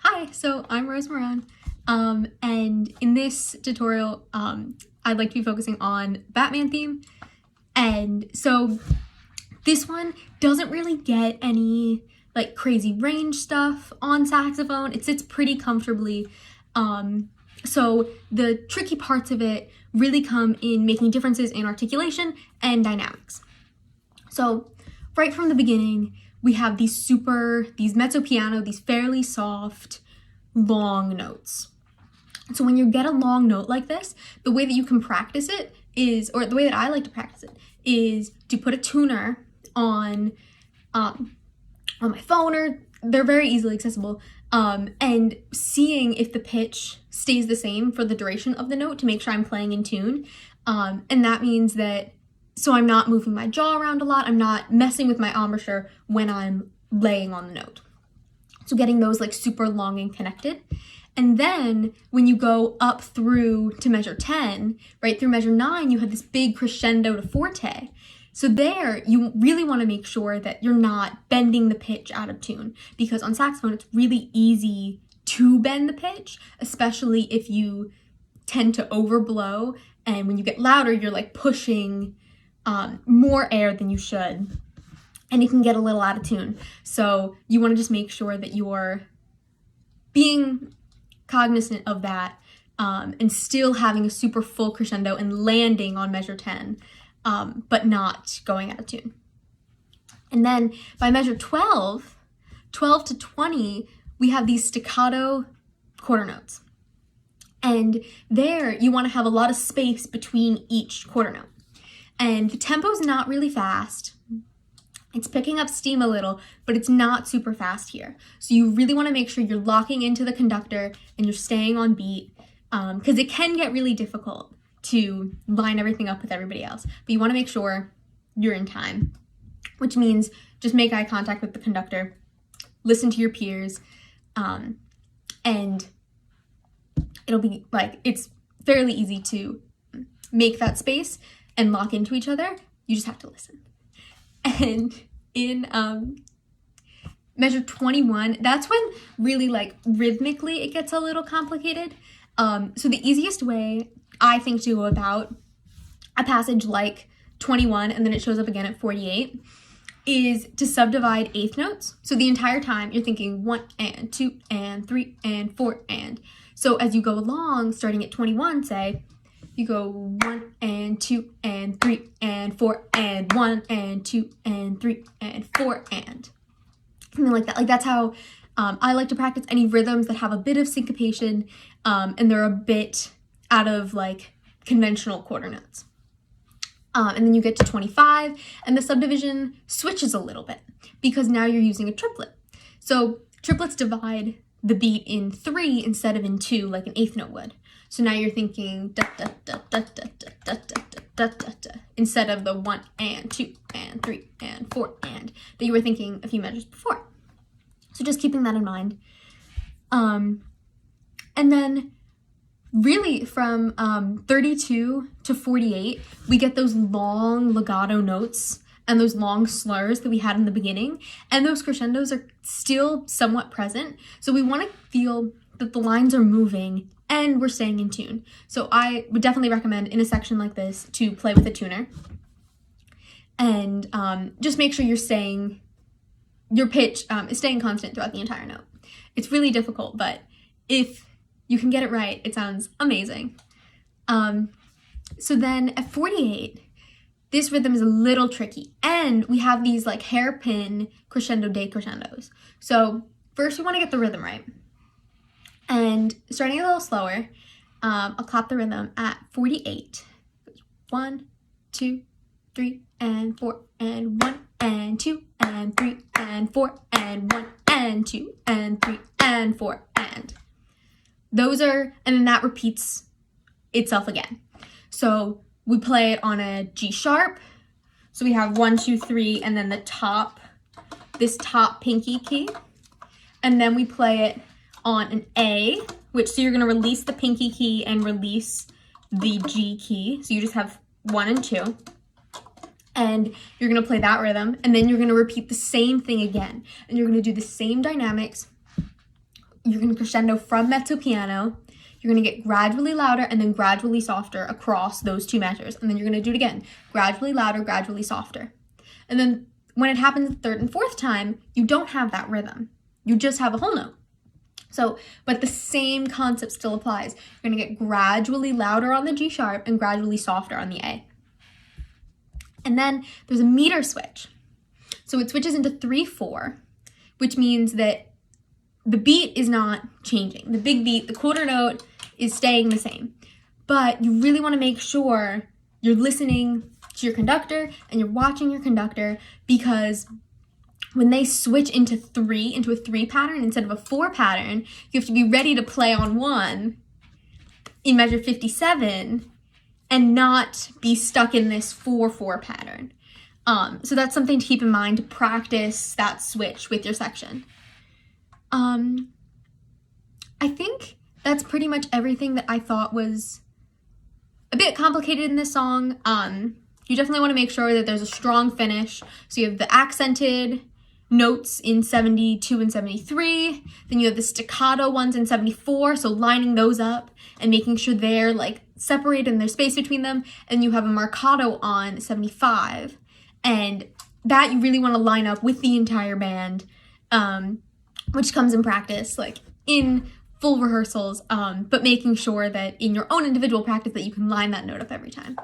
Hi, so I'm Rose Moran, and in this tutorial, I'd like to be focusing on Batman theme, and so this one doesn't really get any like crazy range stuff on saxophone. It sits pretty comfortably, so the tricky parts of it really come in making differences in articulation and dynamics. So right from the beginning, we have these mezzo piano, these fairly soft, long notes. So when you get a long note like this, the way that you can practice it is, or the way that I like to practice it, is to put a tuner on my phone, or they're very easily accessible, and seeing if the pitch stays the same for the duration of the note to make sure I'm playing in tune. And that means that so I'm not moving my jaw around a lot. I'm not messing with my embouchure when I'm laying on the note. So getting those like super long and connected. And then when you go up through to measure 10, right through measure 9, you have this big crescendo to forte. So there, you really want to make sure that you're not bending the pitch out of tune, because on saxophone, it's really easy to bend the pitch, especially if you tend to overblow. And when you get louder, you're like pushing more air than you should, and it can get a little out of tune. So you want to just make sure that you're being cognizant of that, and still having a super full crescendo and landing on measure 10, but not going out of tune. And then by measure 12 to 20, we have these staccato quarter notes. And there you want to have a lot of space between each quarter note. And the tempo's not really fast. It's picking up steam a little, but it's not super fast here. So you really want to make sure you're locking into the conductor and you're staying on beat, because it can get really difficult to line everything up with everybody else. But you want to make sure you're in time, which means just make eye contact with the conductor, listen to your peers, and it'll be like, it's fairly easy to make that space and lock into each other. You just have to listen. And in measure 21, that's when really like rhythmically it gets a little complicated. So the easiest way I think to go about a passage like 21, and then it shows up again at 48, is to subdivide eighth notes. So the entire time you're thinking 1 and 2 and 3 and 4 and. So as you go along, starting at 21, say, you go 1 and 2 and 3 and 4 and 1 and 2 and 3 and 4 and. Something like that. Like that's how I like to practice any rhythms that have a bit of syncopation, and they're a bit out of like conventional quarter notes. And then you get to 25, and the subdivision switches a little bit because now you're using a triplet. So triplets divide the beat in 3 instead of in 2, like an eighth note would. So now you're thinking da da da da da da da da da da da instead of the 1 and 2 and 3 and 4 and that you were thinking a few measures before. So just keeping that in mind. And then really from 32 to 48, we get those long legato notes and those long slurs that we had in the beginning, and those crescendos are still somewhat present. So we want to feel that the lines are moving and we're staying in tune. So I would definitely recommend in a section like this to play with a tuner, and just make sure your pitch is staying constant throughout the entire note. It's really difficult, but if you can get it right, it sounds amazing. So then at 48, this rhythm is a little tricky, and we have these like hairpin crescendo decrescendos. So first we want to get the rhythm right. And starting a little slower, I'll clap the rhythm at 48. 1, 2, 3, and 4, and 1, and 2, and 3, and 4, and 1, and 2, and 3, and 4, and. Those are, and then that repeats itself again. So we play it on a G sharp. So we have 1, 2, 3, and then this top pinky key. And then we play it on an A, so you're gonna release the pinky key and release the G key. So you just have 1 and 2. And you're gonna play that rhythm, and then you're gonna repeat the same thing again. And you're gonna do the same dynamics you're going to crescendo from mezzo piano. You're going to get gradually louder and then gradually softer across those two measures. And then you're going to do it again. Gradually louder, gradually softer. And then when it happens the third and fourth time, you don't have that rhythm. You just have a whole note. So, but the same concept still applies. You're going to get gradually louder on the G sharp and gradually softer on the A. And then there's a meter switch. So it switches into 3/4, which means that the beat is not changing. The big beat, the quarter note, is staying the same. But you really want to make sure you're listening to your conductor and you're watching your conductor, because when they switch into a 3 pattern instead of a 4 pattern, you have to be ready to play on 1 in measure 57 and not be stuck in this 4/4 pattern. So that's something to keep in mind to practice that switch with your section. I think that's pretty much everything that I thought was a bit complicated in this song. You definitely want to make sure that there's a strong finish. So you have the accented notes in 72 and 73. Then you have the staccato ones in 74. So lining those up and making sure they're like separated and there's space between them. And you have a marcato on 75. And that you really want to line up with the entire band, which comes in practice, like in full rehearsals, but making sure that in your own individual practice that you can line that note up every time.